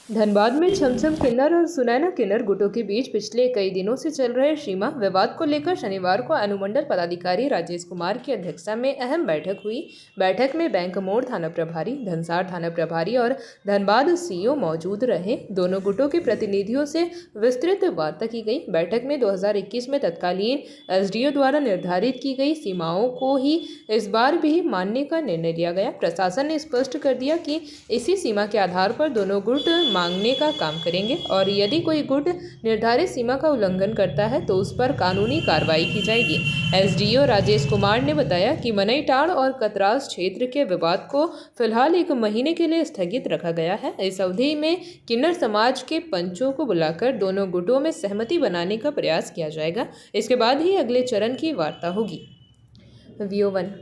धनबाद में छमछम किन्नर और सुनैना किन्नर गुटों के बीच पिछले कई दिनों से चल रहे सीमा विवाद को लेकर शनिवार को अनुमंडल पदाधिकारी राजेश कुमार की अध्यक्षता में अहम बैठक हुई। बैठक में बैंक मोड़ थाना प्रभारी, धनसार थाना प्रभारी और धनबाद सीईओ मौजूद रहे। दोनों गुटों के प्रतिनिधियों से विस्तृत वार्ता की गई। बैठक में 2021 में तत्कालीन एसडीओ द्वारा निर्धारित की गई सीमाओं को ही इस बार भी मानने का निर्णय लिया गया। प्रशासन ने स्पष्ट कर दिया कि इसी सीमा के आधार पर दोनों गुट मांगने का काम करेंगे और यदि कोई गुट निर्धारित सीमा का उल्लंघन करता है तो उस पर कानूनी कार्रवाई की जाएगी। एसडीओ राजेश कुमार ने बताया कि मनईटाड़ और कतरास क्षेत्र के विवाद को फिलहाल 1 महीने के लिए स्थगित रखा गया है। इस अवधि में किन्नर समाज के पंचों को बुलाकर दोनों गुटों में सहमति बनाने का प्रयास किया जाएगा। इसके बाद ही अगले चरण की वार्ता होगी। VO1।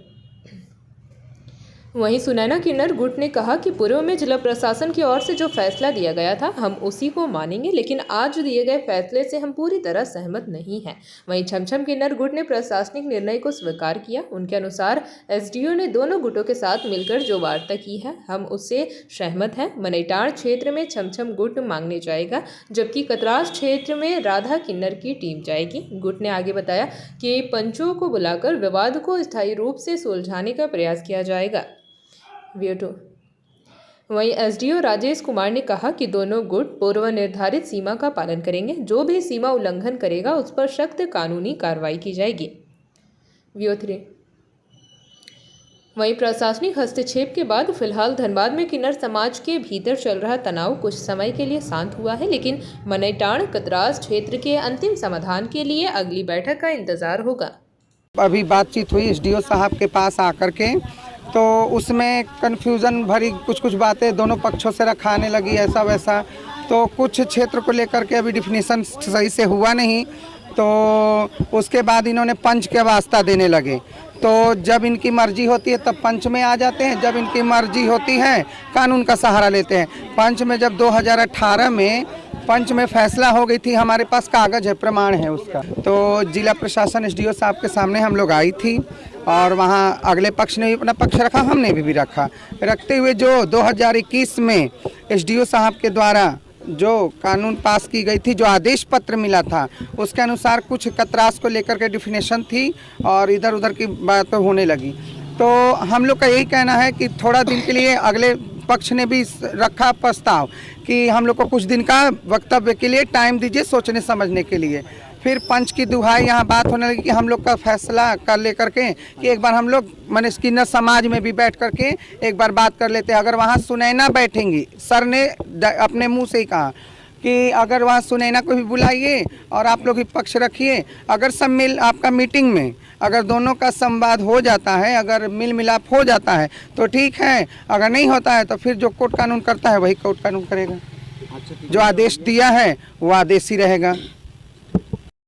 वहीं सुनैना किन्नर गुट ने कहा कि पूर्व में जिला प्रशासन की ओर से जो फैसला दिया गया था हम उसी को मानेंगे, लेकिन आज दिए गए फैसले से हम पूरी तरह सहमत नहीं हैं। वहीं छमछम किन्नर गुट ने प्रशासनिक निर्णय को स्वीकार किया। उनके अनुसार एसडीओ ने दोनों गुटों के साथ मिलकर जो वार्ता की है हम उससे सहमत हैं। मनईटाड़ क्षेत्र में छमछम गुट मांगने जाएगा, जबकि कतरास क्षेत्र में राधा किन्नर की टीम जाएगी। गुट ने आगे बताया कि पंचों को बुलाकर विवाद को स्थायी रूप से सुलझाने का प्रयास किया जाएगा। वहीं एसडीओ राजेश कुमार ने कहा कि दोनों गुट पूर्व निर्धारित सीमा का पालन करेंगे। जो भी सीमा उल्लंघन करेगा उस पर सख्त कानूनी कार्रवाई की जाएगी। VO3। वहीं प्रशासनिक हस्तक्षेप के बाद फिलहाल धनबाद में किन्नर समाज के भीतर चल रहा तनाव कुछ समय के लिए शांत हुआ है, लेकिन मनईटाड़ कतरास क्षेत्र के अंतिम समाधान के लिए अगली बैठक का इंतजार होगा। अभी बातचीत हुई एसडीओ साहब के पास आकर के, तो उसमें कन्फ्यूज़न भरी कुछ बातें दोनों पक्षों से रखाने लगी, ऐसा वैसा। तो कुछ क्षेत्र को लेकर के अभी डिफिनीशन सही से हुआ नहीं, तो उसके बाद इन्होंने पंच के वास्ता देने लगे। तो जब इनकी मर्जी होती है तब पंच में आ जाते हैं, जब इनकी मर्जी होती है कानून का सहारा लेते हैं। पंच में जब 2018 में पंच में फैसला हो गई थी, हमारे पास कागज़ है, प्रमाण है उसका। तो जिला प्रशासन एसडीओ साहब के सामने हम लोग आई थी और वहाँ अगले पक्ष ने भी अपना पक्ष रखा, हमने भी रखा। रखते हुए जो 2021 में एसडीओ साहब के द्वारा जो कानून पास की गई थी, जो आदेश पत्र मिला था, उसके अनुसार कुछ कतरास को लेकर के डिफिनेशन थी और इधर उधर की बात होने लगी। तो हम लोग का यही कहना है कि थोड़ा दिन के लिए अगले पक्ष ने भी रखा प्रस्ताव कि हम लोग को कुछ दिन का वक्तव्य के लिए टाइम दीजिए, सोचने समझने के लिए। फिर पंच की दुहाई यहाँ बात होने लगी कि हम लोग का फैसला कर ले करके कि एक बार हम लोग माने किन्नर समाज में भी बैठ करके एक बार बात कर लेते हैं। अगर वहाँ सुनैना बैठेंगी, सर ने अपने मुंह से ही कहा कि अगर वहाँ सुनैना को भी बुलाइए और आप लोग भी पक्ष रखिए। अगर आपका मीटिंग में अगर दोनों का संवाद हो जाता है, अगर मिल मिलाप हो जाता है तो ठीक है, अगर नहीं होता है तो फिर जो कोर्ट कानून करता है वही कोर्ट कानून करेगा। जो आदेश दिया है वो आदेश ही रहेगा।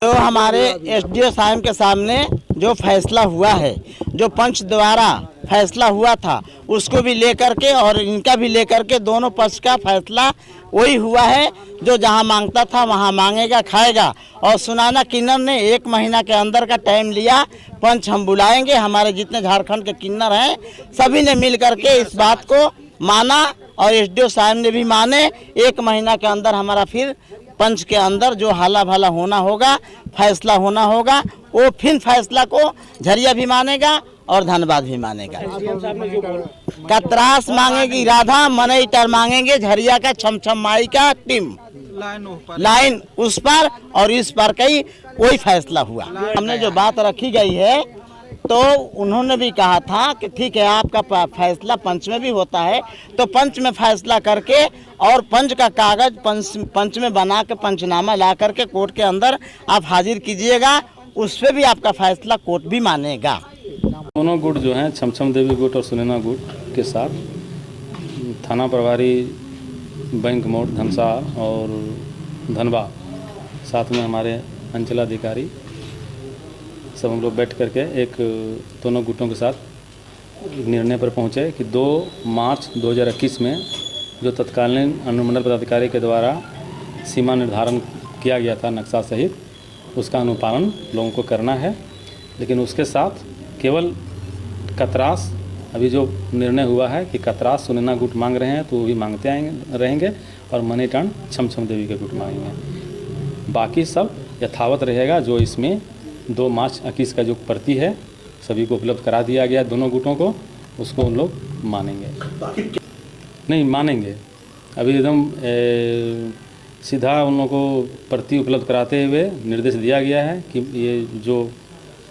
तो हमारे एसडीओ साहब के सामने जो फैसला हुआ है, जो पंच द्वारा फैसला हुआ था, उसको भी लेकर के और इनका भी लेकर के दोनों पक्ष का फैसला वही हुआ है। जो जहां मांगता था वहां मांगेगा, खाएगा। और सुनैना किन्नर ने 1 महीना के अंदर का टाइम लिया। पंच हम बुलाएंगे, हमारे जितने झारखंड के किन्नर हैं सभी ने मिल करके इस बात को माना और एसडीओ साहब ने भी माने। 1 महीना के अंदर हमारा फिर पंच के अंदर जो हाला भाला होना होगा, फैसला होना होगा, वो फिर फैसला को झरिया भी मानेगा और धनबाद भी मानेगा। कतरास मांगेगी राधा, मनईटाड़ मांगेंगे झरिया का छमछम माई का टीम लाइन उस पर और इस पर कई वही फैसला हुआ। हमने जो बात रखी गई है तो उन्होंने भी कहा था कि ठीक है, आपका फैसला पंच में भी होता है तो पंच में फैसला करके और पंच का कागज पंच में बना के पंचनामा ला करके कोर्ट के अंदर आप हाजिर कीजिएगा, उस पर भी आपका फैसला कोर्ट भी मानेगा। दोनों गुट जो हैं, छमछम देवी गुट और सुनैना गुट के साथ थाना प्रभारी, बैंक मोड़ धनसार और धनबाद, साथ में हमारे अंचलाधिकारी, सब हम लोग बैठ करके एक दोनों गुटों के साथ निर्णय पर पहुंचे कि 2 मार्च 2021 में जो तत्कालीन अनुमंडल पदाधिकारी के द्वारा सीमा निर्धारण किया गया था नक्शा सहित, उसका अनुपालन लोगों को करना है। लेकिन उसके साथ केवल कतरास, अभी जो निर्णय हुआ है कि कतरास सुनैना गुट मांग रहे हैं तो वो भी मांगते रहेंगे और मनी टर्न छमछम देवी के गुट मांगेंगे। बाकी सब यथावत रहेगा। जो इसमें 2 मार्च 21 का जो प्रति है सभी को उपलब्ध करा दिया गया दोनों गुटों को, उसको उन लोग मानेंगे। नहीं मानेंगे, अभी एकदम सीधा उन लोगों को प्रति उपलब्ध कराते हुए निर्देश दिया गया है कि ये जो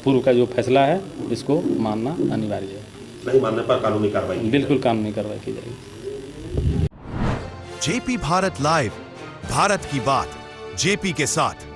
पूर्व का जो फैसला है इसको मानना अनिवार्य है। नहीं मानने पर कानूनी कार्रवाई, बिल्कुल कानूनी कार्रवाई की जाएगी। जेपी भारत लाइव, भारत की बात जेपी के साथ।